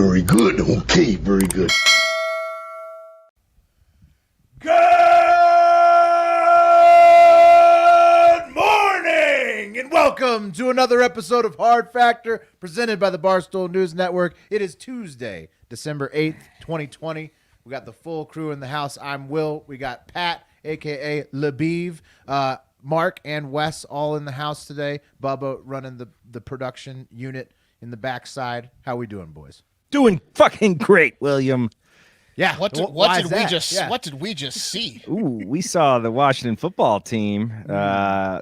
very good. Okay, very good. Good morning and welcome to another episode of Hard Factor presented by the Barstool News Network. It is Tuesday, December 8th, 2020. We got the full crew in the house. I'm Will. We got Pat, a.k.a. Labeev, Mark, and Wes all in the house today. Bubba running the production unit in the backside. How we doing, boys? Doing fucking great, William. Yeah. What did we just see? Ooh, we saw the Washington football team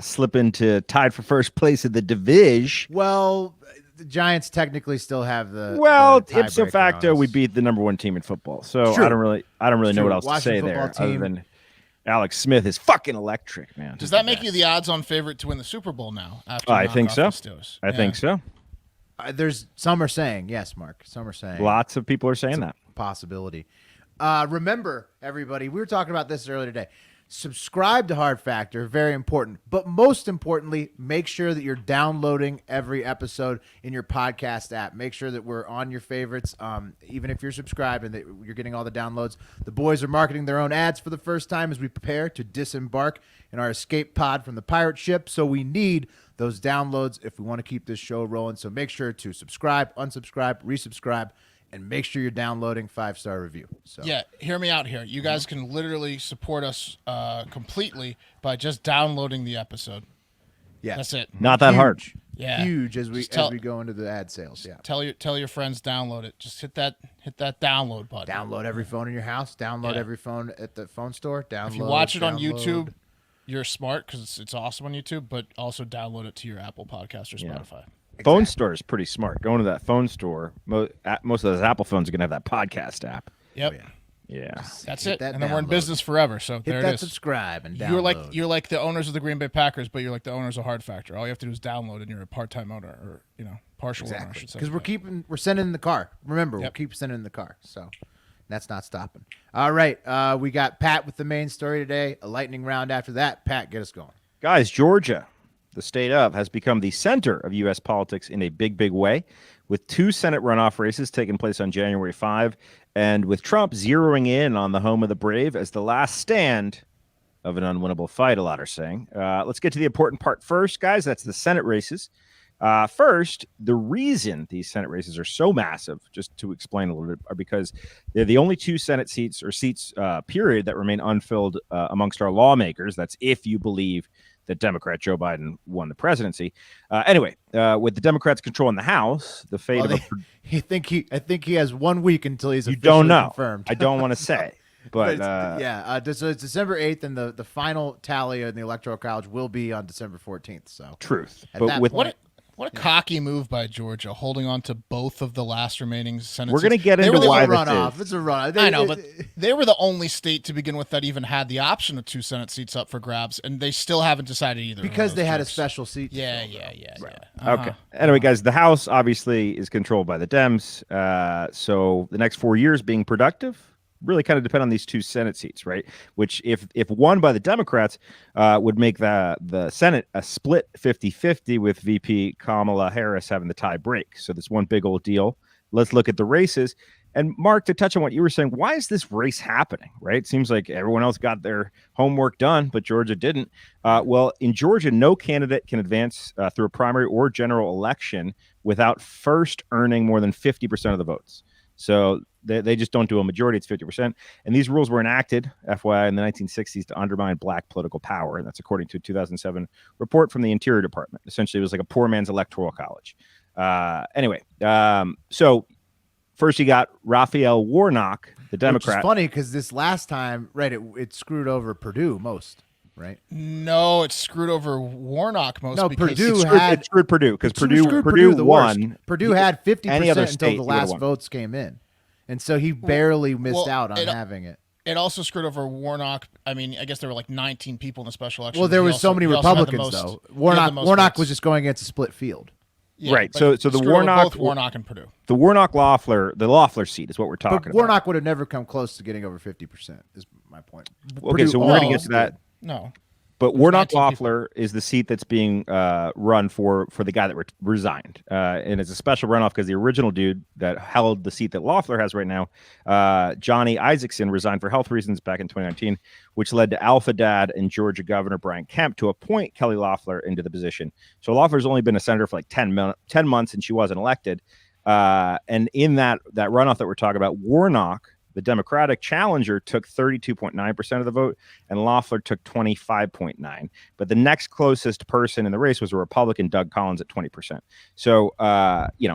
slip into tied for first place of the division. Well, the Giants technically still have the ipso facto, we beat the number one team in football. So I don't really know what else to say there other than Alex Smith is fucking electric, man. Does that make you the odds-on favorite to win the Super Bowl now? After I think so. I think so. There's some are saying yes, Mark. Some are saying lots of people are saying that possibility. Remember, everybody, we were talking about this earlier today. Subscribe to Hard Factor, very important. But most importantly, make sure that you're downloading every episode in your podcast app. Make sure that we're on your favorites, even if you're subscribed and that you're getting all the downloads. The boys are marketing their own ads for the first time as we prepare to disembark in our escape pod from the pirate ship. So we need those downloads if we want to keep this show rolling. So make sure to subscribe, unsubscribe, resubscribe, and make sure you're downloading 5-star review. So yeah, hear me out here. You guys can literally support us completely by just downloading the episode. Yeah, that's it. Not that hard. Yeah, huge as we go into the ad sales. Yeah, tell your friends download it. Just hit that download button. Download every phone in your house. Download every phone at the phone store. Download. If you watch it on YouTube, you're smart because it's awesome on YouTube. But also download it to your Apple Podcast or Spotify. Exactly. Phone store is pretty smart. Going to that phone store, most of those Apple phones are going to have that podcast app. Yep. Oh, yeah. That's it. And then we're in business forever. So hit there that it is. Subscribe and download. You're like the owners of the Green Bay Packers, but you're like the owners of Hard Factor. All you have to do is download, and you're a part-time owner, or partial owner, I should say. Because we're sending in the car. Remember, we'll keep sending in the car. So that's not stopping. All right, we got Pat with the main story today. A lightning round after that. Pat, get us going, guys. Georgia, the state of, has become the center of U.S. politics in a big, big way, with 2 Senate runoff races taking place on January 5, and with Trump zeroing in on the home of the brave as the last stand of an unwinnable fight, a lot are saying. Let's get to the important part first, guys. That's the Senate races. First, the reason these Senate races are so massive, just to explain a little bit, are because they're the only 2 Senate seats, period, that remain unfilled amongst our lawmakers. That's if you believe that Democrat Joe Biden won the presidency. Anyway, with the Democrats controlling the House, the fate of I think he has 1 week until he's officially don't know. Confirmed. I don't want to say, but so it's December 8th, and the final tally in the Electoral College will be on December 14th. So truth, but with what a cocky move by Georgia, holding on to both of the last remaining Senate We're going to get into why this runoff. is. It's a runoff. I know, but they were the only state to begin with that even had the option of 2 Senate seats up for grabs, and they still haven't decided either. Because they had a special seat. Yeah. Okay. Anyway, guys, the House obviously is controlled by the Dems. So the next 4 years being productive really kind of depend on these 2 Senate seats, right? Which, if won by the Democrats, would make the Senate a split 50-50 with VP Kamala Harris having the tie break. So this one big old deal. Let's look at the races. And Mark, to touch on what you were saying, why is this race happening, right? It seems like everyone else got their homework done, but Georgia didn't. Well, in Georgia, no candidate can advance through a primary or general election without first earning more than 50% of the votes. So they just don't do a majority. It's 50%. And these rules were enacted, FYI, in the 1960s to undermine black political power. And that's according to a 2007 report from the Interior Department. Essentially, it was like a poor man's electoral college. So first you got Raphael Warnock, the Democrat. Which is funny because this last time, right, it screwed over Purdue most. Right? No, it screwed over Warnock most. No, because it screwed Purdue because Purdue won. Purdue had 50% until the last votes came in, and so he barely missed out on having it. It also screwed over Warnock. I mean, I guess there were like 19 people in the special election. Well, there was so many Republicans though. Warnock was just going against a split field. Yeah, right. So the Warnock and Purdue. The Loeffler seat is what we're talking about. Warnock would have never come close to getting over 50%. Is my point. Okay, so we're going to get to that. No. But Warnock 19 Loeffler is the seat that's being run for the guy that resigned. And it's a special runoff because the original dude that held the seat that Loeffler has right now, Johnny Isaacson, resigned for health reasons back in 2019, which led to Alpha Dad and Georgia Governor Brian Kemp to appoint Kelly Loeffler into the position. So Loeffler's only been a senator for like 10 months, and she wasn't elected. And in that runoff that we're talking about, Warnock, the Democratic challenger, took 32.9% of the vote, and Loeffler took 25.9%. But the next closest person in the race was a Republican, Doug Collins, at 20%. So,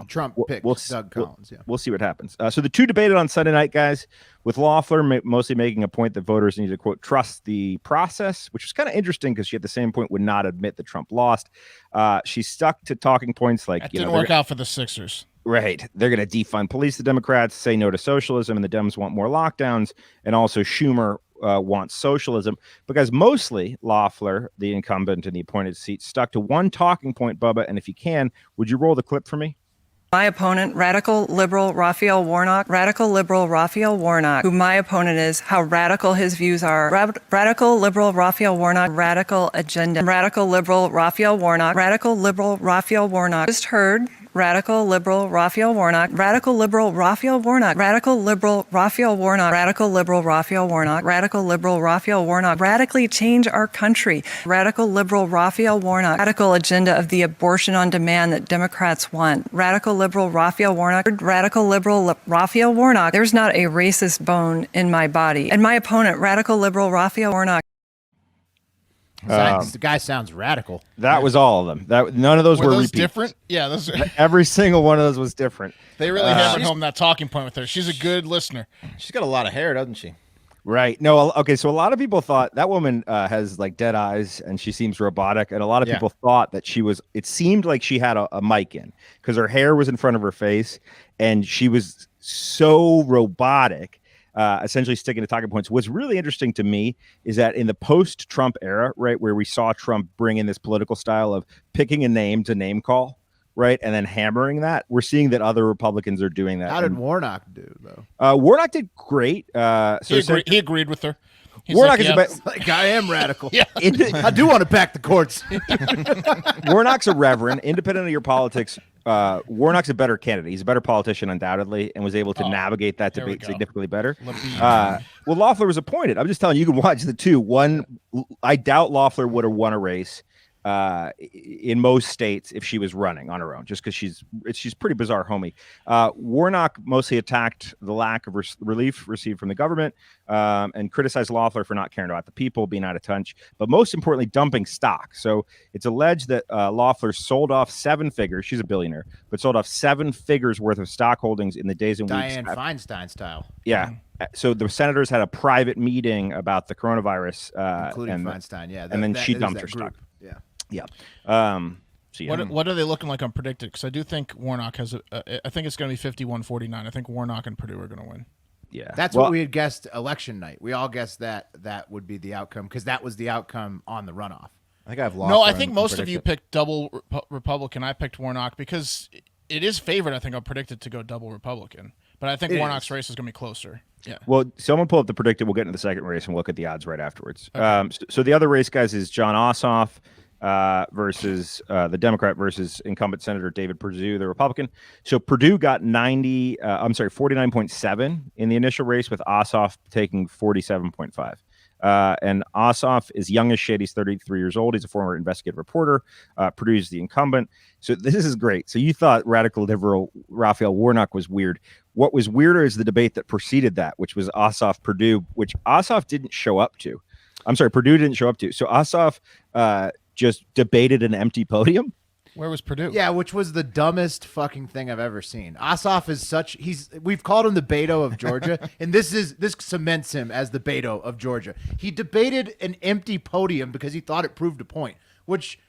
Trump picked Doug Collins. We'll see what happens. So the two debated on Sunday night, guys, with Loeffler mostly making a point that voters need to, quote, trust the process, which was kind of interesting because she at the same point would not admit that Trump lost. She stuck to talking points like, that didn't work out for the Sixers. Right. They're going to defund police, the Democrats, say no to socialism, and the Dems want more lockdowns. And also Schumer wants socialism, because mostly Loeffler, the incumbent in the appointed seat, stuck to one talking point, Bubba. And if you can, would you roll the clip for me? My opponent, radical liberal Raphael Warnock, who my opponent is, how radical his views are. Radical liberal Raphael Warnock, radical agenda. Radical liberal Raphael Warnock, just heard. Radical liberal Raphael Warnock, radical liberal Raphael Warnock, radical liberal Raphael Warnock, radical liberal Raphael Warnock, radical liberal Raphael Warnock, radically change our country. Radical liberal Raphael Warnock, radical agenda of the abortion on demand that Democrats want. Radical liberal Raphael Warnock, radical liberal Raphael Warnock. There's not a racist bone in my body. And my opponent, radical liberal Raphael Warnock. The guy sounds radical. That was all of them. None of those were those repeats. different? Yeah, those are, Every single one of those was different. they really hammered home that talking point with her. She's a good listener. She's got a lot of hair, doesn't she? Right. No, okay, so a lot of people thought that woman has like dead eyes and she seems robotic, and a lot of people thought that it seemed like she had a mic in because her hair was in front of her face and she was so robotic. Essentially sticking to talking points. What's really interesting to me is that in the post-Trump era, right, where we saw Trump bring in this political style of picking a name to name call, right, and then hammering that, we're seeing that other Republicans are doing that. How did Warnock do, though? Warnock did great. He agreed with her. He's Warnock like, is Like, I am radical. Yeah. I do want to pack the courts. Warnock's a reverend, independent of your politics. Warnock's a better candidate. He's a better politician, undoubtedly, and was able to navigate that debate significantly better. Well, Loeffler was appointed. I'm just telling you, you can watch the two. One, I doubt Loeffler would have won a race in most states if she was running on her own, just because she's pretty bizarre homie. Warnock mostly attacked the lack of relief received from the government and criticized Loeffler for not caring about the people, being out of touch, but most importantly, dumping stock. So it's alleged that Loeffler sold off 7 figures. She's a billionaire, but sold off 7 figures worth of stock holdings in the days and weeks. Dianne Feinstein style. Yeah. So the senators had a private meeting about the coronavirus, Including Feinstein, yeah. And then she dumped her stock. Yeah. Yeah. So yeah. What are they looking like on predicted? Because I do think Warnock has I think it's going to be 51-49. I think Warnock and Purdue are going to win. Yeah. That's what we had guessed election night. We all guessed that would be the outcome because that was the outcome on the runoff. I think I've lost. No, I think most of you picked double Republican. I picked Warnock because it is favored. I think I'm predicted to go double Republican. But I think Warnock's race is going to be closer. Yeah. Well, someone pull up the predicted. We'll get into the second race and we'll look at the odds right afterwards. Okay. So the other race, guys, is John Ossoff versus the Democrat versus incumbent Senator David Perdue, the Republican. So Perdue got 49.7 in the initial race, with Ossoff taking 47.5. And Ossoff is young as shit. He's 33 years old. He's a former investigative reporter. Purdue's the incumbent. So this is great. So you thought radical liberal Raphael Warnock was weird. What was weirder is the debate that preceded that, which was Ossoff-Perdue, which Ossoff didn't show up to. I'm sorry, Perdue didn't show up to. So Ossoff just debated an empty podium. Where was Perdue? Yeah, which was the dumbest fucking thing I've ever seen. Ossoff is we've called him the Beto of Georgia, and this cements him as the Beto of Georgia. He debated an empty podium because he thought it proved a point, which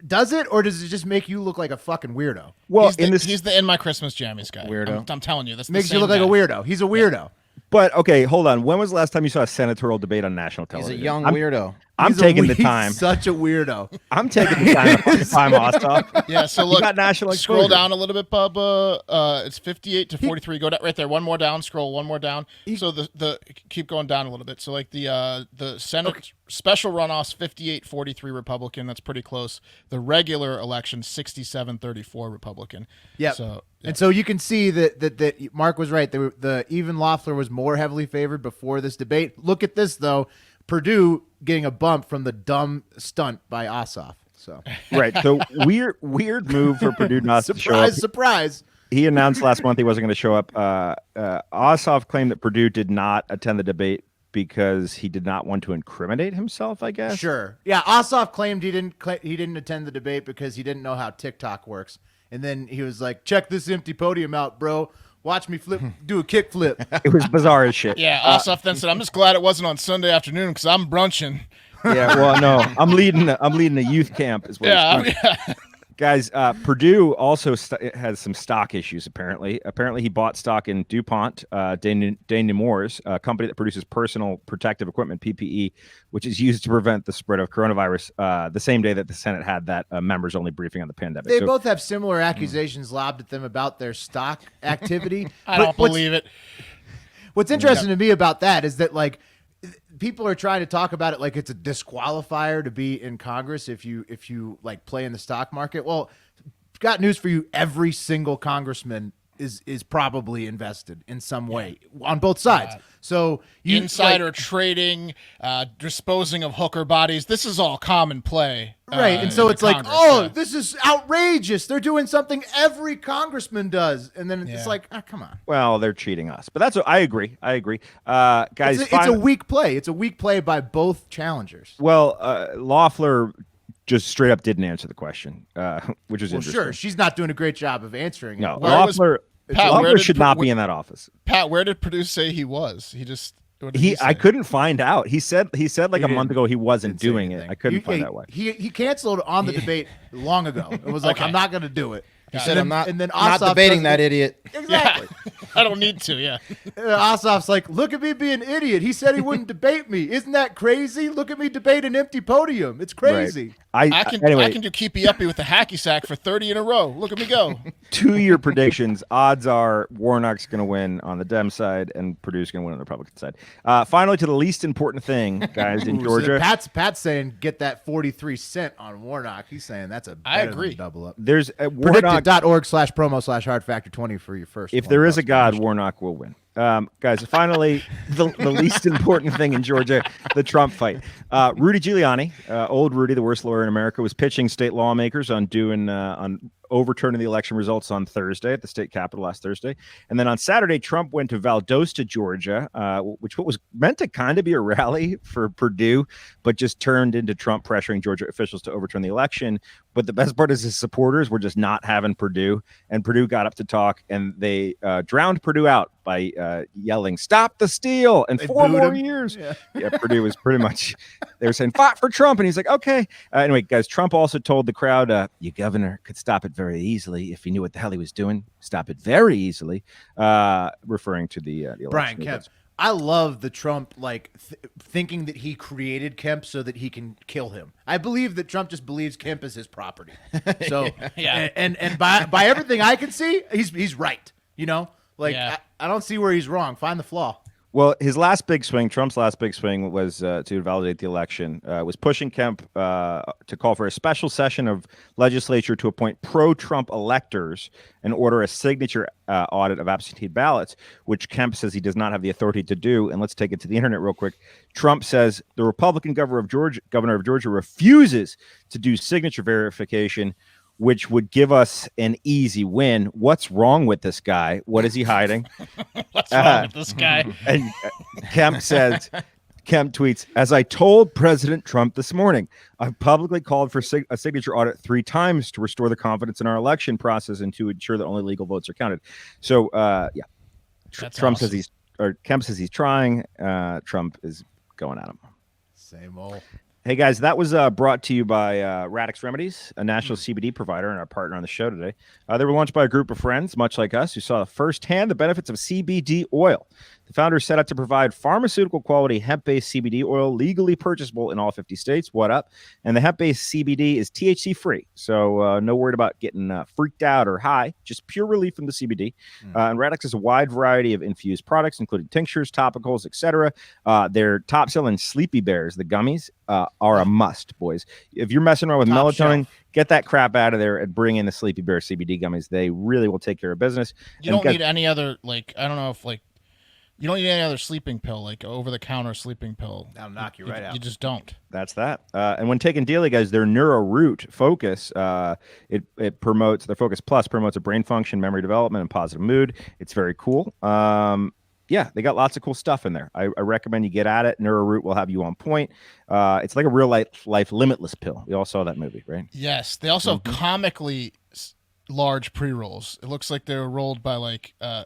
does it, or does it just make you look like a fucking weirdo? Well, he's the In My Christmas Jammies guy. Weirdo. I'm telling you, that's Makes the you look same like a guy. weirdo. He's a weirdo. But okay, hold on. When was the last time you saw a senatorial debate on national television? He's a young weirdo. I'm taking the time. He's such a weirdo. I'm taking the time Ossoff. Yeah, so You look, got national scroll exposure. down a little bit, Bubba. It's 58 to 43. Go down right there. One more down. Scroll one more down. So the keep going down a little bit. So like the Senate special runoffs 58-43 Republican. That's pretty close. The regular election 67-34 Republican. Yeah. So and so you can see that Mark was right. The even Loeffler was more heavily favored before this debate. Look at this though. Purdue getting a bump from the dumb stunt by Ossoff. So Right. So weird move for Purdue not to show up. surprise. He announced last month he wasn't going to show up. Ossoff claimed that Purdue did not attend the debate because he did not want to incriminate himself, I guess. Sure. Yeah, Ossoff claimed he didn't attend the debate because he didn't know how TikTok works. And then he was like, "Check this empty podium out, bro. Watch me do a kick flip." It was bizarre as shit. yeah, Ossoff then said, "I'm just glad it wasn't on Sunday afternoon because I'm brunching." Yeah. Well, no, I'm leading a youth camp. Is what he's doing. Guys, Purdue also has some stock issues, apparently. Apparently, he bought stock in DuPont, De Nemours, a company that produces personal protective equipment, PPE, which is used to prevent the spread of coronavirus, the same day that the Senate had that members-only briefing on the pandemic. They both have similar accusations lobbed at them about their stock activity. I don't believe it. What's interesting to me about that is that, like, people are trying to talk about it like it's a disqualifier to be in Congress if you like play in the stock market. Well, got news for you. Every single congressman is probably invested in some way on both sides. So Insider trading, disposing of hooker bodies. This is all common play. Right. And so in it's like, Congress, oh, this is outrageous. They're doing something every congressman does. And then it's like, come on. Well, they're cheating us. But that's what I agree. Guys, It's a weak play. It's a weak play by both challengers. Well, Loeffler just straight up didn't answer the question, which is interesting. Sure. She's not doing a great job of answering it. No, Where was- Loeffler should not be in that office. Pat, where did Purdue say he was? He just what did he say? I couldn't find out. He said like a didn't- month ago he wasn't Didn't say doing it. anything. I couldn't find out why. He canceled on the debate long ago. It was like, Okay. I'm not going to do it. He said, "I'm not Ossoff debating does that idiot." Exactly. I don't need to. Yeah. Ossoff's like, look at me being an idiot. He said he wouldn't debate me. Isn't that crazy? Look at me debate an empty podium. It's crazy. Right. I can anyway, do keepy uppy with the hacky sack for 30 in a row. Look at me go. 2-year predictions. Odds are Warnock's going to win on the Dem side and Purdue's going to win on the Republican side. Finally, to the least important thing, guys, in Ooh, Georgia. So Pat's saying get that 43 cent on Warnock. He's saying that's a I better agree. than double up. There's Warnock. Predicted.org/promo/hard factor 20 for your first. If 20 there is a bucks. God, Warnock will win. Guys, finally, the least important thing in Georgia, the Trump fight. Rudy Giuliani, old Rudy, the worst lawyer in America, was pitching state lawmakers on overturning the election results on Thursday at the state capitol last Thursday. And then on Saturday, Trump went to Valdosta, Georgia, which was meant to kind of be a rally for Purdue, but just turned into Trump pressuring Georgia officials to overturn the election. But the best part is his supporters were just not having Purdue, and Purdue got up to talk, and they drowned Purdue out by yelling, "Stop the steal!" and They 4 booed more him. years. Yeah, Purdue was pretty much, they were saying, "Fight for Trump," and he's like, "Okay." Anyway, guys, Trump also told the crowd, "Your governor could stop it very easily if he knew what the hell he was doing. Stop it very easily," referring to the election Brian Kemp. results. I love the Trump thinking that he created Kemp so that he can kill him. I believe that Trump just believes Kemp is his property. So Yeah. and by everything I can see, he's right. You know, like Yeah. I don't see where he's wrong. Find the flaw. Well, his last big swing, Trump's last big swing, was to validate the election, was pushing Kemp to call for a special session of legislature to appoint pro-Trump electors and order a signature audit of absentee ballots, which Kemp says he does not have the authority to do. And let's take it to the internet real quick. Trump says the Republican governor of Georgia refuses to do signature verification, which would give us an easy win. What's wrong with this guy? What is he hiding? What's wrong with this guy? And Kemp tweets, "As I told President Trump this morning, I've publicly called for a signature audit 3 times to restore the confidence in our election process and to ensure that only legal votes are counted." So, That's Trump awesome. says Kemp says he's trying. Trump is going at him. Same old. Hey guys, that was brought to you by Radix Remedies, a national CBD provider and our partner on the show today. They were launched by a group of friends, much like us, who saw firsthand the benefits of CBD oil. The founders set out to provide pharmaceutical quality hemp-based CBD oil legally purchasable in all 50 states. What up? And the hemp-based CBD is THC free, so no worried about getting freaked out or high, just pure relief from the CBD. And Radix has a wide variety of infused products, including tinctures, topicals, etc. Their top-selling Sleepy Bears, the gummies, are a must, boys. If you're messing around with Top melatonin, shelf. get that crap out of there and bring in the Sleepy Bear CBD gummies. They really will take care of business. You don't need any other, like, I don't know if, like, you don't need any other sleeping pill, like over-the-counter sleeping pill. That'll knock you right out. You just don't. That's that. And when taken daily, guys, their NeuroRoot Focus, it promotes, their Focus Plus promotes a brain function, memory development, and positive mood. It's very cool. Yeah, they got lots of cool stuff in there. I recommend you get at it. NeuroRoot will have you on point. It's like a real life limitless pill. We all saw that movie, right? Yes. They also have comically large pre-rolls. It looks like they were rolled by like a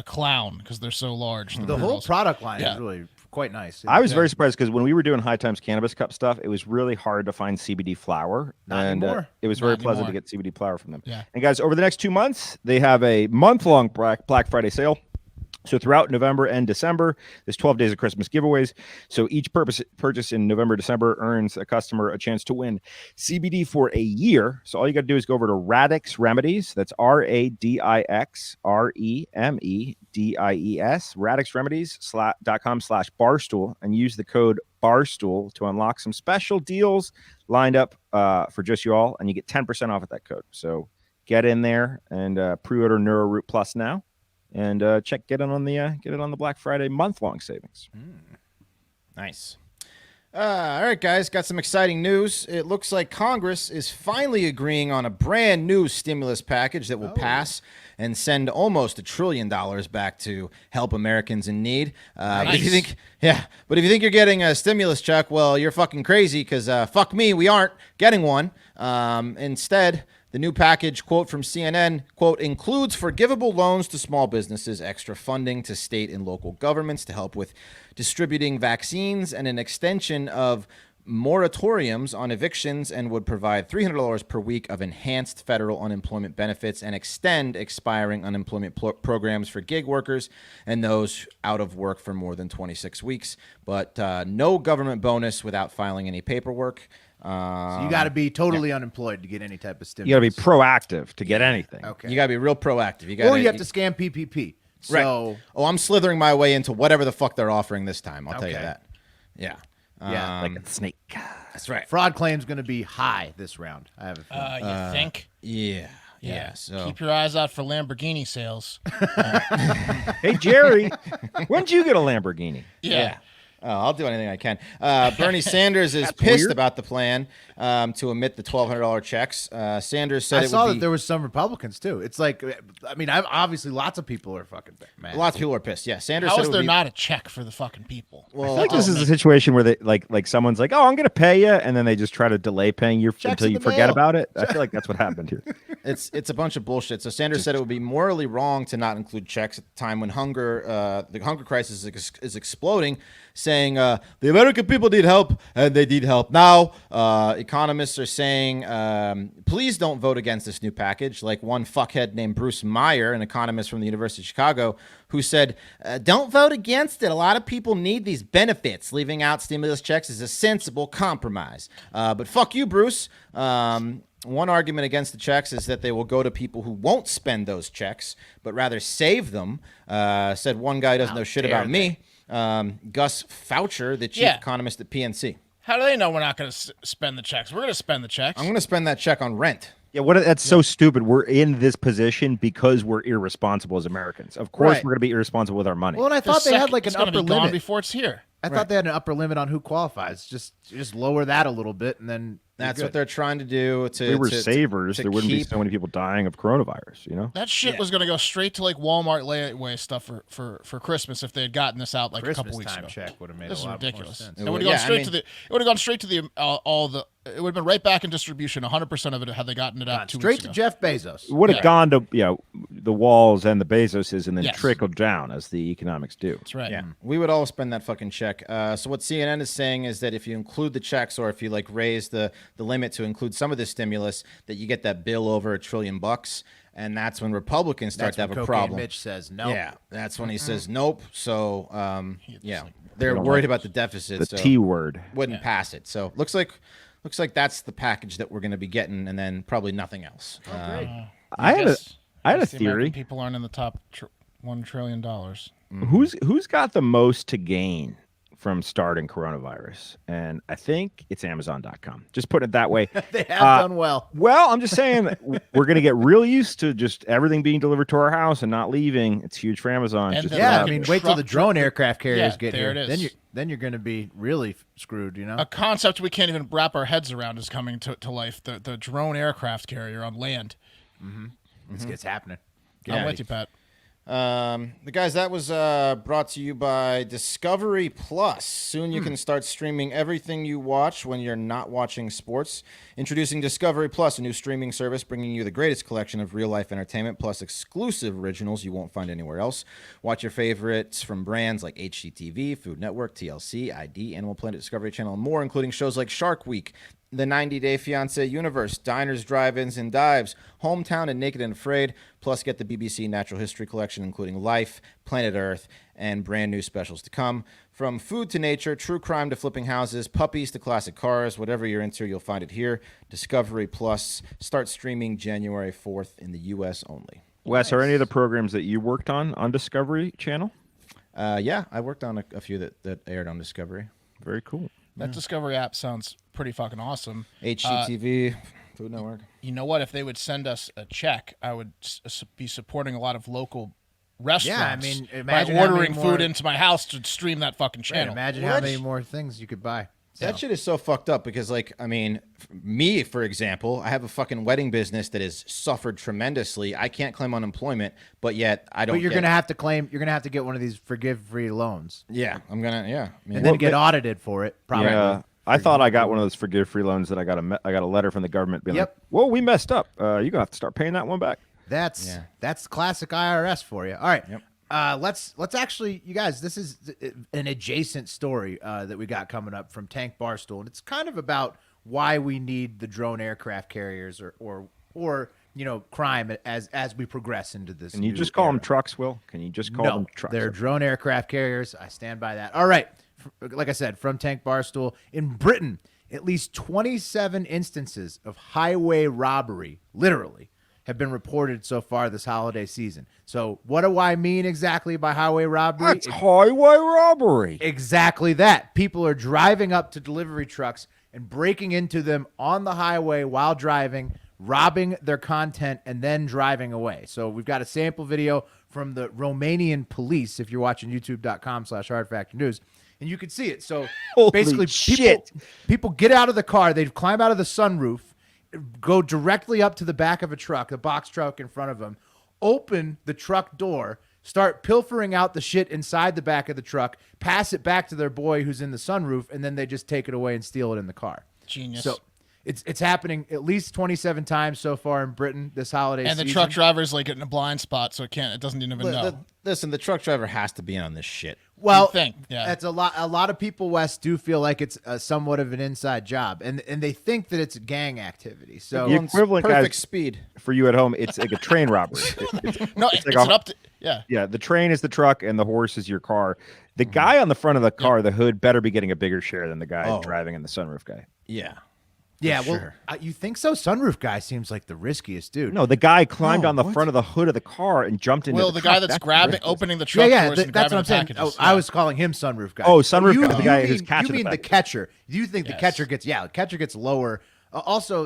clown because they're so large. The whole pre-rolls. product line is really quite nice. I was very surprised because when we were doing High Times Cannabis Cup stuff, it was really hard to find CBD flower. Not anymore. It was very pleasant to get CBD flower from them. Yeah. And guys, over the next 2 months, they have a month-long Black Friday sale. So throughout November and December, there's 12 days of Christmas giveaways. So each purchase in November, December earns a customer a chance to win CBD for a year. So all you got to do is go over to Radix Remedies. That's RADIX REMEDIES, radixremedies.com/barstool, and use the code Barstool to unlock some special deals lined up for just you all, and you get 10% off at that code. So get in there and pre-order NeuroRoot Plus now. And get it on the Black Friday month-long savings. Nice. All right, guys, got some exciting news. It looks like Congress is finally agreeing on a brand new stimulus package that will pass and send almost $1 trillion back to help Americans in need. But if you think you're getting a stimulus check, well, you're fucking crazy because fuck me, we aren't getting one. Instead, the new package, quote from CNN, quote, includes forgivable loans to small businesses, extra funding to state and local governments to help with distributing vaccines, and an extension of moratoriums on evictions, and would provide $300 per week of enhanced federal unemployment benefits and extend expiring unemployment programs for gig workers and those out of work for more than 26 weeks, but no government bonus without filing any paperwork. So you got to be totally unemployed to get any type of stimulus. You got to be proactive to get anything. Okay. You got to be real proactive. Or you have to scam PPP. So, right. Oh, I'm slithering my way into whatever the fuck they're offering this time. I'll tell you that. Yeah. Yeah. Like a snake. That's right. Fraud claim's going to be high this round. I have a feeling. You think? Yeah. So Keep your eyes out for Lamborghini sales. Hey, Jerry, when did you get a Lamborghini? Yeah. Oh, I'll do anything I can. Bernie Sanders is pissed about the plan to omit the $1,200 checks. Sanders said I saw that there was some Republicans too. It's like, I mean, obviously lots of people are fucking mad. Lots of people are pissed. Yeah, Sanders How said is it there would be, not a check for the fucking people? well, I feel like this is a situation where they like someone's like, oh, I'm going to pay you, and then they just try to delay paying you Checks until in you the forget mail. about it. I feel like that's what happened here. it's a bunch of bullshit. So Sanders said it would be morally wrong to not include checks at the time when the hunger crisis is exploding, saying the American people need help and they need help now. Economists are saying, please don't vote against this new package. Like one fuckhead named Bruce Meyer, an economist from the University of Chicago, who said, don't vote against it. A lot of people need these benefits. Leaving out stimulus checks is a sensible compromise. But fuck you, Bruce. One argument against the checks is that they will go to people who won't spend those checks, but rather save them. Said one guy who doesn't know shit about me. Gus Foucher, the chief economist at PNC. How do they know we're not going to spend the checks? We're going to spend the checks. I'm going to spend that check on rent. Yeah, that's so stupid. We're in this position because we're irresponsible as Americans. Of course, Right. we're going to be irresponsible with our money. Well, and I thought they had like an it's gonna upper be gone limit. before it's here. I thought they had an upper limit on who qualifies. Just lower that a little bit, and then That's what they're trying to do. If we were savers, there wouldn't be so many people dying of coronavirus, you know? That shit was going to go straight to like Walmart layaway stuff for Christmas if they had gotten this out like a couple weeks time ago. check would have made This a is lot ridiculous. more sense. It would have gone straight to the all the. It would have been right back in distribution. 100% of it had they gotten it out 2 weeks Straight ago. to Jeff Bezos. It would have gone to the Walls and the Bezoses and then Yes. trickled down as the economics do. That's right. Yeah, we would all spend that fucking check check. So what CNN is saying is that if you include the checks, or if you like raise the limit to include some of the stimulus, that you get that bill over $1 trillion, and that's when Republicans start to have a problem. Mitch says no. Yeah, that's when he says nope. So they're worried about the deficit. The T word. Wouldn't pass it. So looks like that's the package that we're going to be getting, and then probably nothing else. Great. I had a the theory. American people aren't in the top $1 trillion. Who's got the most to gain from starting coronavirus? And I think it's Amazon.com. Just putting it that way. They have done well. Well, I'm just saying we're going to get real used to just everything being delivered to our house and not leaving. It's huge for Amazon. And Just the- Yeah, Yeah, I mean, wait till the drone aircraft carriers Yeah, get there here. it is. Then you're going to be really screwed. A concept we can't even wrap our heads around is coming to life. The drone aircraft carrier on land. It's happening. I'm with you, Pat. The guys, that was brought to you by Discovery Plus. Soon you can start streaming everything you watch when you're not watching sports. Introducing Discovery Plus, a new streaming service bringing you the greatest collection of real-life entertainment plus exclusive originals you won't find anywhere else. Watch your favorites from brands like HGTV, Food Network, TLC, ID, Animal Planet, Discovery Channel, and more, including shows like Shark Week, The 90-Day Fiancé Universe, Diners, Drive-Ins, and Dives, Hometown, and Naked and Afraid. Plus, get the BBC Natural History Collection, including Life, Planet Earth, and brand new specials to come. From food to nature, true crime to flipping houses, puppies to classic cars, whatever you're into, you'll find it here. Discovery Plus. Start streaming January 4th in the U.S. only. Wes, are any of the programs that you worked on Discovery Channel? Yeah, I worked on a few that aired on Discovery. Very cool. That Discovery app sounds pretty fucking awesome. HGTV, Food Network. You know what? If they would send us a check, I would be supporting a lot of local restaurants. Yeah, I mean, by imagine how ordering many more- food into my house to stream that fucking Right, channel. imagine Well, how that's- many more things you could buy. That shit is so fucked up because, like, I mean, me, for example, I have a fucking wedding business that has suffered tremendously. I can't claim unemployment, but yet I don't. But you're get- going to have to claim. You're going to have to get one of these forgive-free loans, Yeah, I'm gonna. Yeah, I mean, and then get audited for it. Probably. Yeah. I thought I got one of those forgive free loans that I got a letter from the government being Yep. like, "Whoa, we messed up. You're gonna have to start paying that one back." That's classic IRS for you. All right. Yep. Let's actually, you guys, this is an adjacent story that we got coming up from Tank Barstool, and it's kind of about why we need the drone aircraft carriers or crime as we progress into this. Can you new just call era. them trucks, Will? Can you just call them trucks? They're drone aircraft carriers. I stand by that. All right. Like I said, from Tank Barstool, in Britain, at least 27 instances of highway robbery, literally, have been reported so far this holiday season. So what do I mean exactly by highway robbery? That's highway robbery. Exactly that. People are driving up to delivery trucks and breaking into them on the highway while driving, robbing their content, and then driving away. So we've got a sample video from the Romanian police, if you're watching youtube.com/hardfactornews, and you can see it. So Holy basically, shit. people get out of the car, they climb out of the sunroof, go directly up to the back of a truck, the box truck in front of them, open the truck door, start pilfering out the shit inside the back of the truck, pass it back to their boy who's in the sunroof, and then they just take it away and steal it in the car. Genius. So it's happening at least 27 times so far in Britain this holiday and season. the truck driver's like in a blind spot, so it doesn't even know. Listen, the truck driver has to be in on this shit. Well, You'd think, yeah. that's a lot. A lot of people, Wes, do feel like it's somewhat of an inside job, and they think that it's gang activity. So The equivalent, perfect guys, speed. for you at home, it's like a train robbery. No, it's like an up to yeah. Yeah, the train is the truck and the horse is your car. The guy on the front of the car, the hood, better be getting a bigger share than the guy driving in the sunroof guy. Yeah. yeah, well, sure. you think so? Sunroof guy seems like the riskiest dude. No, the guy climbed on the front of the hood of the car and jumped into Well, the the guy truck. that's ridiculous. opening the Yeah, truck yeah, doors and that's grabbing what I'm the saying. packages. I was calling him sunroof guy. Oh, sunroof guy, the guy who's mean, catching You the mean the back. catcher? Do you think the Yes. catcher gets lower? Also,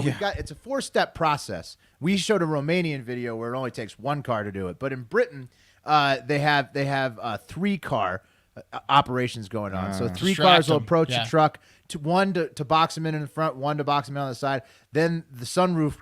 we've got it's a 4-step process. We showed a Romanian video where it only takes one car to do it, but in Britain, they have 3-car operations going on. So 3 Distract cars will them, approach yeah. the truck, one to box him in the front, one to box him in on the side. Then the sunroof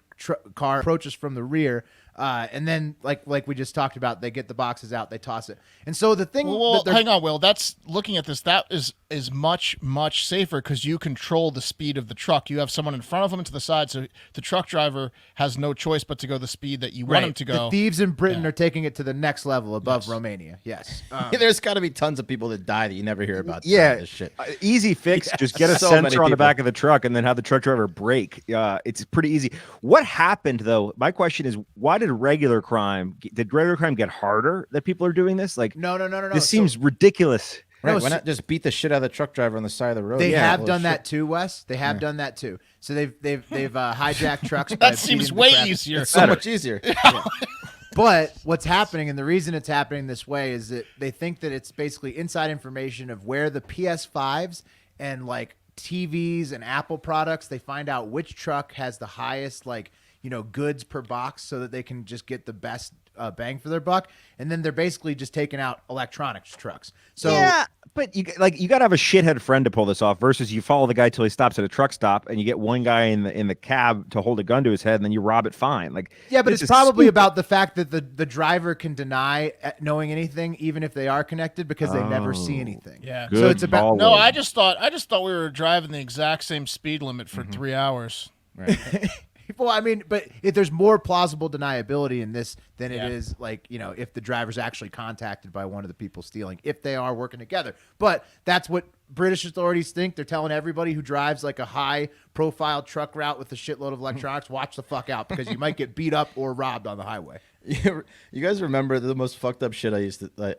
car approaches from the rear. And then, like we just talked about, they get the boxes out, they toss it. And so the thing... Well, hang on, Will. That's looking at this. That is much, much safer because you control the speed of the truck. You have someone in front of them and to the side, so the truck driver has no choice but to go the speed that you want him to go. The thieves in Britain are taking it to the next level above Romania. Yes. There's got to be tons of people that die that you never hear about. Yeah, This shit. Easy fix. Just get a So many sensor on the people. back of the truck and then have the truck driver brake. It's pretty easy. What happened though? My question is, why did regular crime get harder that people are doing this? Like, No. this seems ridiculous. Right, No, why not just beat the shit out of the truck driver on the side of the road? They Yeah, have well, done shit. that too, Wes. They have done that too. So they've hijacked trucks. by That seems feeding the way crap. easier. It's so much easier. But what's happening, and the reason it's happening this way, is that they think that it's basically inside information of where the PS5s and like TVs and Apple products, they find out which truck has the highest goods per box so that they can just get the best bang for their buck. And then they're basically just taking out electronics trucks. So yeah, but you got to have a shithead friend to pull this off versus you follow the guy till he stops at a truck stop and you get one guy in the cab to hold a gun to his head and then you rob it fine. Like, yeah, but this it's is probably stupid. about the fact that the driver can deny knowing anything, even if they are connected, because they never see anything. Yeah. So it's about ball No, lord. I just thought we were driving the exact same speed limit for 3 hours. Well, I mean, but if there's more plausible deniability in this than it Yeah. is if the driver's actually contacted by one of the people stealing, if they are working together. But that's what British authorities think. They're telling everybody who drives like a high profile truck route with a shitload of electronics, watch the fuck out because you might get beat up or robbed on the highway. You guys remember the most fucked up shit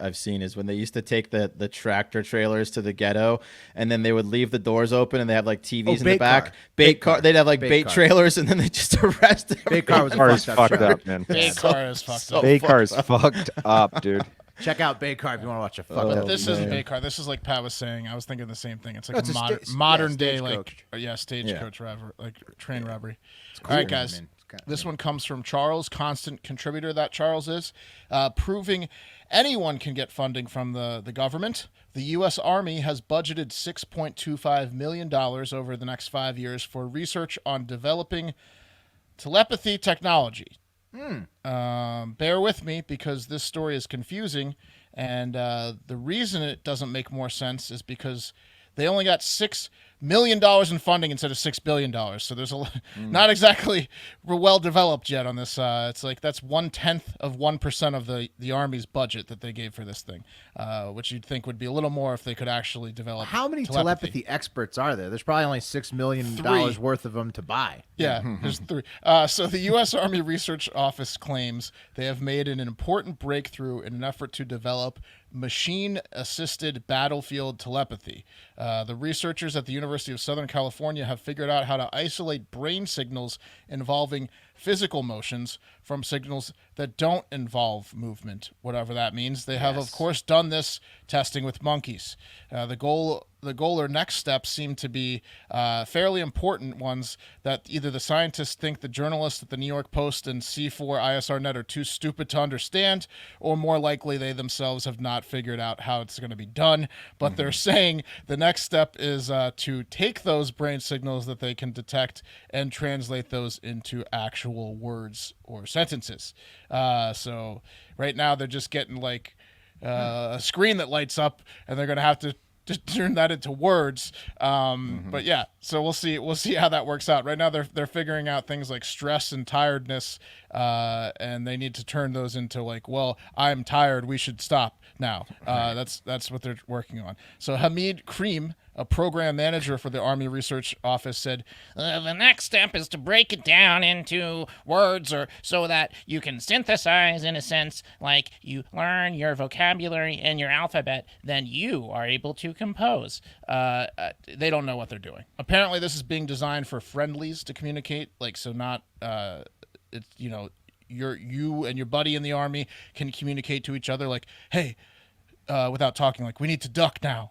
I've seen is when they used to take the tractor trailers to the ghetto and then they would leave the doors open and they have like TVs in the bait back. car. Bait Bait car. car. They'd have like Bait bait car. trailers and then they just arrested them. Bait car was a Car is fucked up fucked truck. up, man. Big car is fucked up. Big car is fucked up, dude. Check out Bay Car if you want to watch a fucked up. This isn't big car. This is like Pat was saying. I was thinking the same thing. It's like it's a a modern day stagecoach. stagecoach robbery, like train robbery. All right, guys. This one comes from Charles, constant contributor that Charles is, proving anyone can get funding from the government. The U.S. Army has budgeted $6.25 million over the next 5 years for research on developing telepathy technology. Bear with me because this story is confusing, and the reason it doesn't make more sense is because they only got $6 million in funding instead of $6 billion. So there's not exactly well developed yet on this. It's like that's 1/10 of 1% of the Army's budget that they gave for this thing, which you'd think would be a little more if they could actually develop. How many telepathy experts are there? There's probably only $6 million worth of them to buy. Yeah, there's 3. So the U.S. Army Research Office claims they have made an important breakthrough in an effort to develop machine-assisted battlefield telepathy. The researchers at the University of Southern California have figured out how to isolate brain signals involving physical motions from signals that don't involve movement, whatever that means. They have, of course, done this testing with monkeys. The goal or next steps seem to be fairly important ones that either the scientists think the journalists at the New York Post and C4 ISRnet are too stupid to understand, or more likely they themselves have not figured out how it's going to be done. But they're saying the next step is to take those brain signals that they can detect and translate those into actual words or sentences. So right now they're just getting like a screen that lights up, and they're going to have to just turn that into words. But yeah, so we'll see how that works out. Right now they're figuring out things like stress and tiredness, and they need to turn those into like, well, I'm tired, we should stop now. That's what they're working on. So Hamid Kreem, a program manager for the Army Research Office, said, the next step is to break it down into words, or so that you can synthesize, in a sense, like you learn your vocabulary and your alphabet, then you are able to compose. they don't know what they're doing. Apparently this is being designed for friendlies to communicate, like, so not it's, you know, you and your buddy in the Army can communicate to each other like, hey, without talking, like, we need to duck now.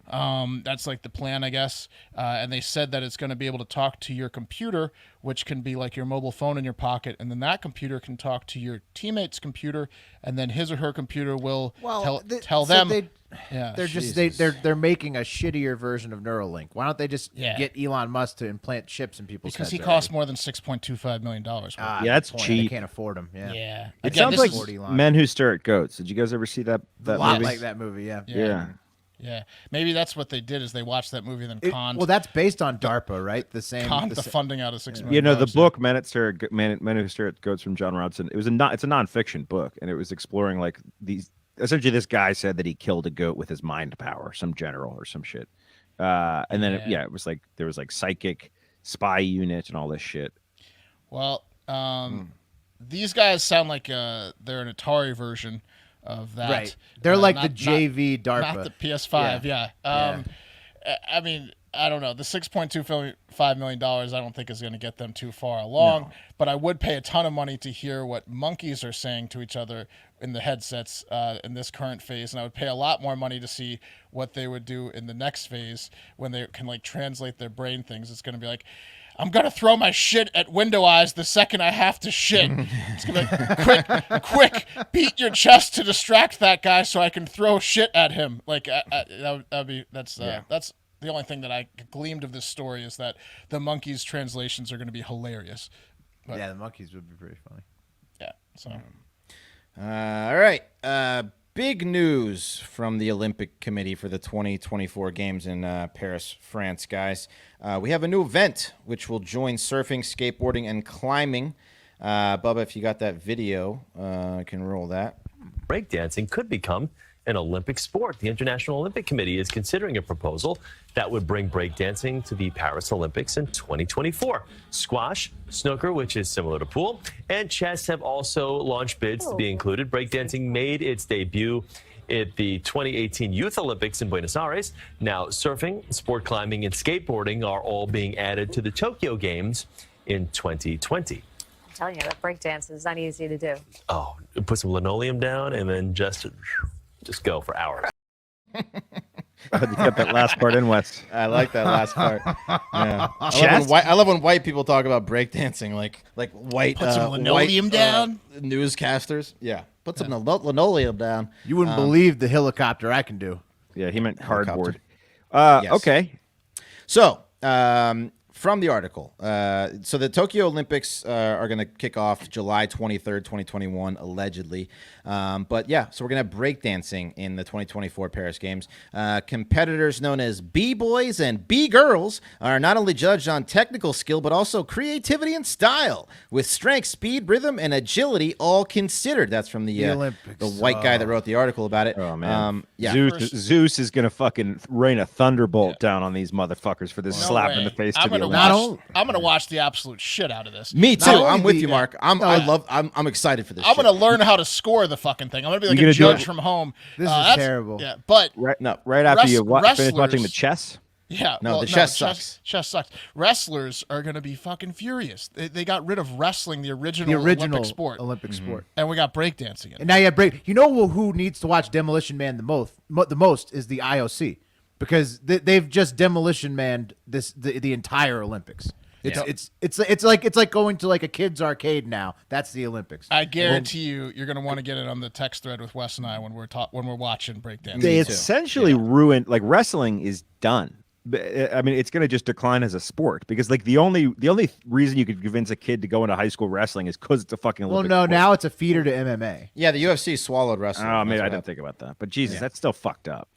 That's like the plan, I guess. And they said that it's going to be able to talk to your computer, which can be like your mobile phone in your pocket, and then that computer can talk to your teammate's computer, and then his or her computer will tell them Yeah, They're just Jesus. they're making a shittier version of Neuralink. Why don't they just Yeah. get Elon Musk to implant chips in people's because heads? he costs more than $6.25 million. Ah, Yeah, that's good point. cheap. They can't afford them. Yeah, Yeah. It Again, sounds this like is- 40 line. Men Who Stare at Goats. Did you guys ever see that a lot movie? like that movie. Yeah. Yeah. Yeah, maybe that's what they did is they watched that movie and then conned, Well, that's based on DARPA, right? The same. conned the the sa- funding out of $6 million. You know the book Men Who Stare at Goats from John Robinson. It's a nonfiction book, and it was exploring like these. Essentially, this guy said that he killed a goat with his mind power, some general or some shit. And then it was like there was like psychic spy unit and all this shit. Well, these guys sound like they're an Atari version of that. Right. They're like the not- JV DARPA. Not the PS5, yeah. I mean, I don't know. The $6.25 million, I don't think is going to get them too far along. But I would pay a ton of money to hear what monkeys are saying to each other in the headsets in this current phase, and I would pay a lot more money to see what they would do in the next phase when they can like translate their brain things. It's going to be like, I'm going to throw my shit at Window Eyes the second I have to shit. It's going to be like, quick, beat your chest to distract that guy so I can throw shit at him. Like, that's the only thing that I gleamed of this story is that the monkeys' translations are going to be hilarious. But, Yeah, the monkeys would be pretty funny. yeah, so. All right. Big news from the Olympic Committee for the 2024 Games in Paris, France, guys. We have a new event which will join surfing, skateboarding, and climbing. Bubba, if you got that video, I can roll that. Breakdancing could become an Olympic sport. The International Olympic Committee is considering a proposal that would bring breakdancing to the Paris Olympics in 2024. Squash, snooker, which is similar to pool, and chess have also launched bids to be included. Breakdancing made its debut at the 2018 Youth Olympics in Buenos Aires. Now, surfing, sport climbing, and skateboarding are all being added to the Tokyo Games in 2020. I'm telling you, that breakdance is not easy to do. Oh, put some linoleum down and then just go for hours. You got that last part in, Wes. I like that last part. Yeah. Chess? I love when white people talk about breakdancing, like white. Put some linoleum down? Newscasters. Yeah. Put some linoleum down. You wouldn't believe the helicopter I can do. Yeah, he meant cardboard. Yes. Okay. So, from the article, so the Tokyo Olympics are going to kick off July 23rd, 2021, allegedly. But yeah, so we're going to have breakdancing in the 2024 Paris Games. Competitors known as B-boys and B-girls are not only judged on technical skill, but also creativity and style, with strength, speed, rhythm, and agility all considered. That's from the Olympics. the white guy that wrote the article about it. Oh man. Yeah. Zeus is gonna fucking rain a thunderbolt down on these motherfuckers for this No slap way. in the face I'm to the gonna Olympics. I'm gonna watch the absolute shit out of this. Me too. Not only I'm with the- you, Mark. I'm excited for this. I'm shit. gonna learn how to score the fucking thing. I'm gonna be like You a gonna do judge it- from home. This is That's- terrible. Yeah, but Right after you finish watching the wrestlers- chess. yeah, No, the chess sucks. Chess sucks. Wrestlers are gonna be fucking furious. They got rid of wrestling, the original Olympic sport, Olympic Mm-hmm. sport. and we got breakdancing in it. And now you have break. You know who needs to watch Demolition Man the most is the IOC, because they've just Demolition Manned the entire Olympics. It's like going to like a kid's arcade now. That's the Olympics. I guarantee you're gonna want to get it on the text thread with Wes and I when we're watching breakdancing. They too. essentially ruined, like, wrestling is done. I mean, it's going to just decline as a sport because, like, the only reason you could convince a kid to go into high school wrestling is because it's a fucking Well, Olympic no, sport. now it's a feeder to MMA. Yeah, the UFC swallowed wrestling. Oh, maybe That's I what didn't think about that. But Jesus, that's still fucked up.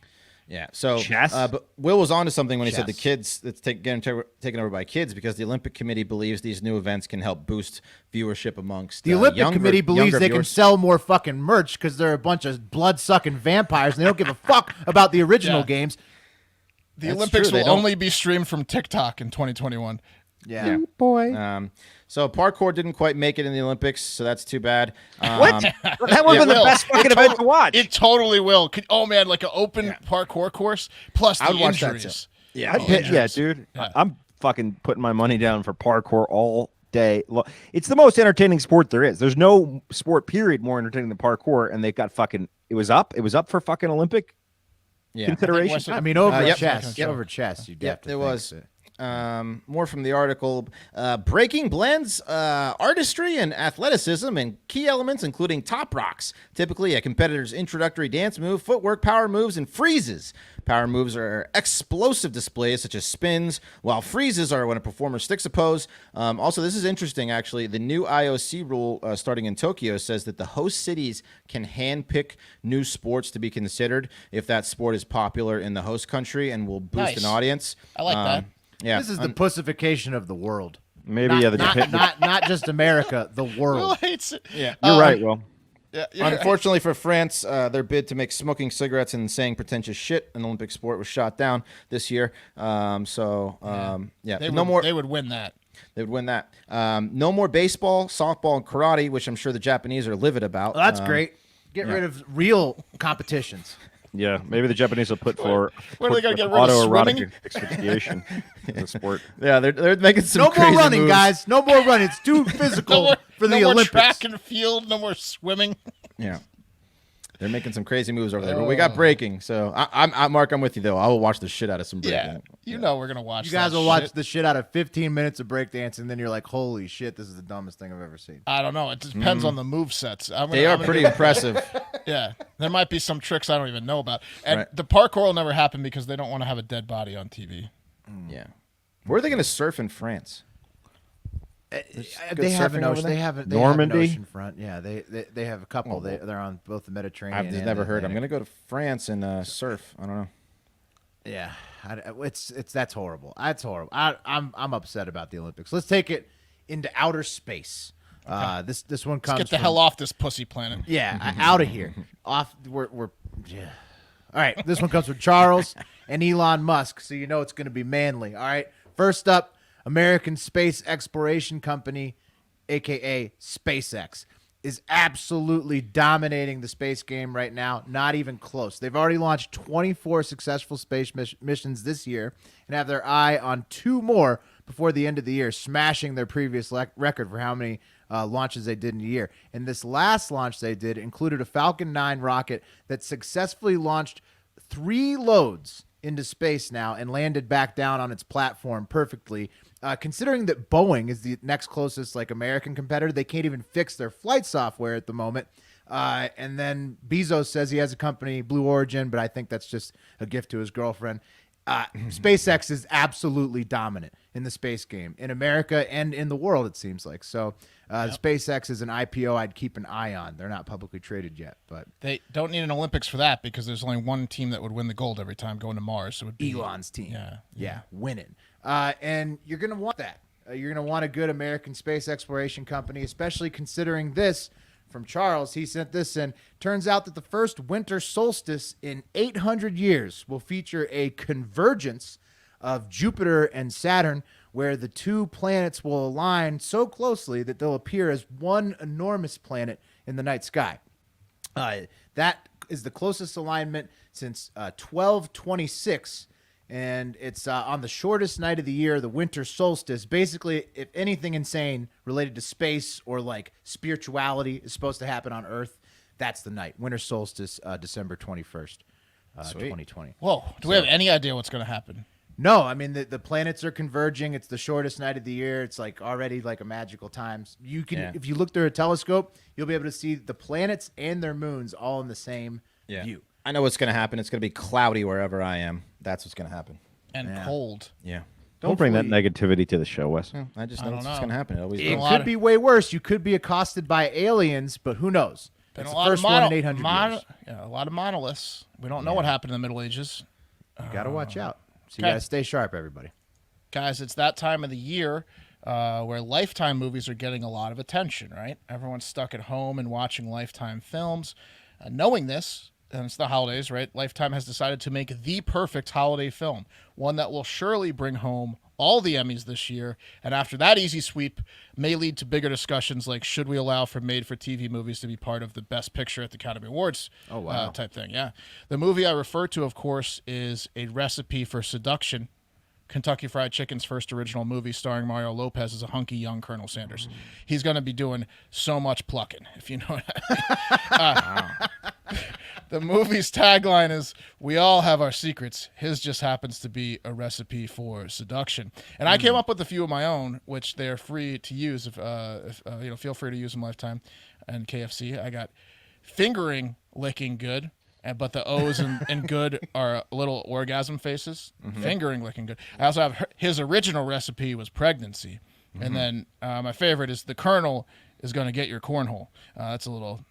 Yeah. So, Chess? but Will was onto something when he said the Chess. kids that's getting taken over by kids, because the Olympic Committee believes these new events can help boost viewership amongst The Olympic Committee believes younger they can viewers. sell more fucking merch because they're a bunch of blood-sucking vampires and they don't give a fuck about the original Yeah. games. The That's Olympics true, they will don't- only be streamed from TikTok in 2021. Yeah. Boy. So parkour didn't quite make it in the Olympics, so that's too bad. What? That would have been the Will. best fucking It event tot- to watch. It totally will. Oh man, like an open parkour course plus I the would watch that, injuries. too. Yeah. Yeah, dude. I'm fucking putting my money down for parkour all day. It's the most entertaining sport there is. There's no sport period more entertaining than parkour, and they got fucking. It was up for fucking Olympic Yeah. consideration. Wes- I mean, over Yep. chess. Yep. Over chess, you'd Yep, have to it think was. that- More from the article. Breaking blends artistry and athleticism and key elements, including top rocks. Typically, a competitor's introductory dance move, footwork, power moves, and freezes. Power moves are explosive displays such as spins, while freezes are when a performer sticks a pose. Also, this is interesting, actually. The new IOC rule starting in Tokyo says that the host cities can handpick new sports to be considered if that sport is popular in the host country and will boost an audience. I like that. Yeah, This is the pussification of the world. Maybe Not just America, the Will world. hates it. Yeah. You're right, Will. Yeah, Unfortunately for France, their bid to make smoking cigarettes and saying pretentious shit an Olympic sport was shot down this year. They would win that. They would win that. No more baseball, softball, and karate, which I'm sure the Japanese are livid about. Well, that's great. Get rid of real competitions. Yeah, maybe the Japanese will put What are they gonna get rid of, autoerotic swimming? asphyxiation in the sport. Yeah, they're making some No crazy more running, moves. guys. No more running. It's too physical for the no more Olympics. track and field. No more swimming. Yeah. They're making some crazy moves over there, but we got breaking. So, Mark, I'm with you though. I will watch the shit out of some breaking. Yeah, you know we're gonna watch. You guys that will watch shit. the shit out of 15 minutes of breakdancing, and then you're like, holy shit, this is the dumbest thing I've ever seen. I don't know. It depends on the move sets. They are pretty impressive. Yeah, there might be some tricks I don't even know about. And Right. the parkour will never happen because they don't want to have a dead body on TV. Yeah. Where are they going to surf in France? They have an surfing over ocean. there? They have an Normandy? ocean front. Yeah, they have a couple. They're on both the Mediterranean. I've just and never the heard. I'm Atlantic. going to go to France and surf. I don't know. Yeah, it's that's horrible. That's horrible. I'm upset about the Olympics. Let's take it into outer space. This one comes. Get the from- hell off this pussy planet. Yeah, out of here. Off. We're. Yeah. All right. This one comes from Charles and Elon Musk, so you know it's going to be manly. All right. First up, American Space Exploration Company, aka SpaceX, is absolutely dominating the space game right now. Not even close. They've already launched 24 successful space missions this year and have their eye on 2 more before the end of the year, smashing their previous record for how many launches they did in a year. And this last launch they did included a Falcon 9 rocket that successfully launched 3 loads into space now and landed back down on its platform perfectly. Considering that Boeing is the next closest American competitor, they can't even fix their flight software at the moment. And then Bezos says he has a company, Blue Origin, but I think that's just a gift to his girlfriend. SpaceX is absolutely dominant in the space game in America and in the world, it seems like. So SpaceX is an IPO I'd keep an eye on. They're not publicly traded yet, but They don't need an Olympics for that because there's only one team that would win the gold every time going to Mars. So it would be Elon's team. Yeah. Winning. And you're going to want that. You're going to want a good American space exploration company, especially considering this from Charles. He sent this in. Turns out that the first winter solstice in 800 years will feature a convergence of Jupiter and Saturn, where the 2 planets will align so closely that they'll appear as one enormous planet in the night sky. That is the closest alignment since 1226, and it's on the shortest night of the year, the winter solstice. Basically, if anything insane related to space or spirituality is supposed to happen on Earth, that's the night. Winter solstice, December 21st, 2020. Whoa. Do we have any idea what's going to happen? No, I mean the planets are converging. It's the shortest night of the year. It's already a magical time. You can, if you look through a telescope, you'll be able to see the planets and their moons all in the same view. I know what's going to happen. It's going to be cloudy wherever I am. That's what's going to happen. And cold. Yeah. Don't bring that negativity to the show, Wes. I just know don't that's what's know. going to happen. It always It does. could be way worse. You could be accosted by aliens, but who knows? Been It's a the lot first of one in 800 years. a lot of monoliths. We don't know what happened in the Middle Ages. You got to watch out. So you Okay. got to stay sharp, everybody. Guys, it's that time of the year where Lifetime movies are getting a lot of attention, right? Everyone's stuck at home and watching Lifetime films. Knowing this, and it's the holidays, right? Lifetime has decided to make the perfect holiday film, one that will surely bring home all the Emmys this year. And after that easy sweep, may lead to bigger discussions like should we allow for made-for-TV movies to be part of the Best Picture at the Academy Awards type thing. Yeah. The movie I refer to, of course, is A Recipe for Seduction, Kentucky Fried Chicken's first original movie starring Mario Lopez as a hunky young Colonel Sanders. He's going to be doing so much plucking, if you know what I mean. The movie's tagline is, "We all have our secrets. His just happens to be a recipe for seduction." And I came up with a few of my own, which they're free to use. If feel free to use them lifetime. And KFC, I got fingering licking good. But the O's in good are little orgasm faces. Fingering licking good. I also have his original recipe was pregnancy. And then my favorite is the Colonel is going to get your cornhole. That's a little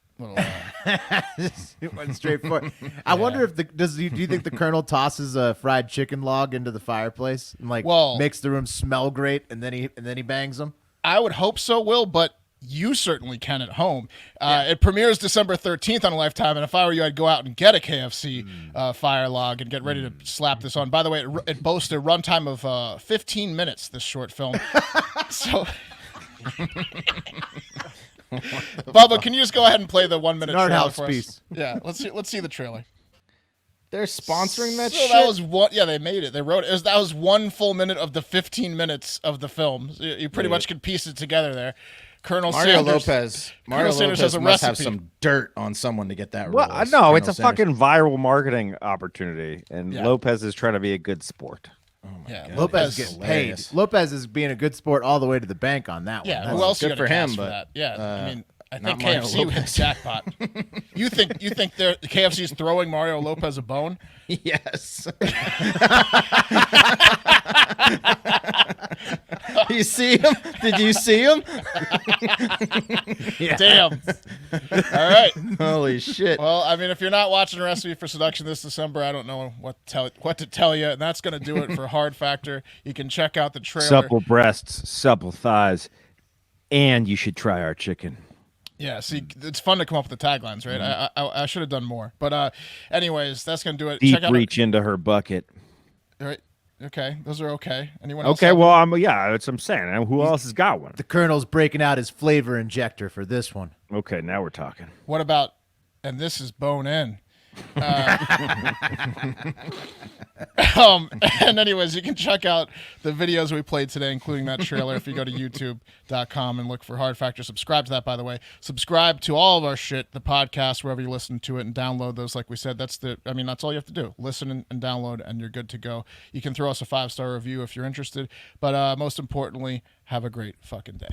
It went straight for it. I wonder if do you think the Colonel tosses a fried chicken log into the fireplace and makes the room smell great and then he bangs them? I would hope so, Will, but you certainly can at home. It premieres December 13th on Lifetime, and if I were you, I'd go out and get a KFC fire log and get ready to slap this on. By the way, it boasts a runtime of 15 minutes, this short film. So, Bubba, can you just go ahead and play the 1 minute trailer house for us? piece. Yeah, let's see the trailer. They're sponsoring that So shit? that was one. Yeah, they made it. They wrote it. That was 1 full minute of the 15 minutes of the film. You pretty much could piece it together there. Mario Sanders Lopez has a must recipe. have some dirt on someone to get that. Well, role as no, Colonel it's a Sanders. fucking viral marketing opportunity, and Yeah. Lopez is trying to be a good sport. Yeah, Lopez is getting paid. hilarious. Lopez is being a good sport all the way to the bank on that one. Yeah, That's- who else good you for for him, for but, that? Yeah, I mean, I not think Mario KFC would hit Lopez. jackpot. You think KFC is throwing Mario Lopez a bone? Yes. You see him? Did you see him? Damn. All right. Holy shit. Well, I mean, if you're not watching Recipe for Seduction this December, I don't know what to tell you, and that's going to do it for Hard Factor. You can check out the trailer. Supple breasts, supple thighs, and you should try our chicken. Yeah, see, it's fun to come up with the taglines, right? I should have done more. But anyways, that's going to do it. Deep Check out reach into her bucket. All right. Okay, those are okay. Anyone else? Okay, have well, that's what I'm saying. Who else has got one? The Colonel's breaking out his flavor injector for this one. Okay, now we're talking. What about, and this is bone in. And anyways, you can check out the videos we played today, including that trailer, if you go to youtube.com and look for Hard Factor. Subscribe to that, by the way. Subscribe to all of our shit, the podcast, wherever you listen to it, and download those. Like we said, that's all you have to do. Listen and download, and you're good to go. You can throw us a 5-star review if you're interested. But most importantly, have a great fucking day.